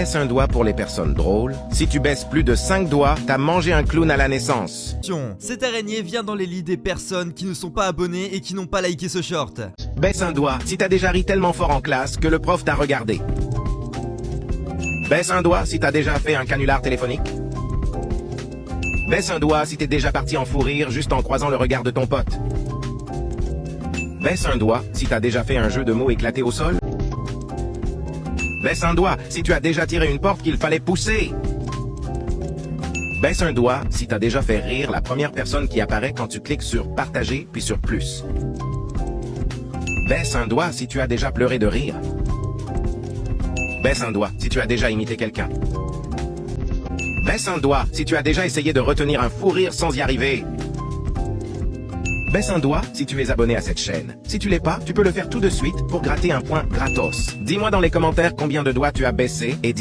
Baisse un doigt pour les personnes drôles. Si tu baisses plus de 5 doigts, t'as mangé un clown à la naissance. Attention, cette araignée vient dans les lits des personnes qui ne sont pas abonnées et qui n'ont pas liké ce short. Baisse un doigt si t'as déjà ri tellement fort en classe que le prof t'a regardé. Baisse un doigt si t'as déjà fait un canular téléphonique. Baisse un doigt si t'es déjà parti en fou rire juste en croisant le regard de ton pote. Baisse un doigt si t'as déjà fait un jeu de mots éclaté au sol. Baisse un doigt si tu as déjà tiré une porte qu'il fallait pousser. Baisse un doigt si t'as déjà fait rire la première personne qui apparaît quand tu cliques sur partager puis sur plus. Baisse un doigt si tu as déjà pleuré de rire. Baisse un doigt si tu as déjà imité quelqu'un. Baisse un doigt si tu as déjà essayé de retenir un fou rire sans y arriver. Baisse un doigt si tu es abonné à cette chaîne. Si tu l'es pas, tu peux le faire tout de suite pour gratter un point gratos. Dis-moi dans les commentaires combien de doigts tu as baissé et dis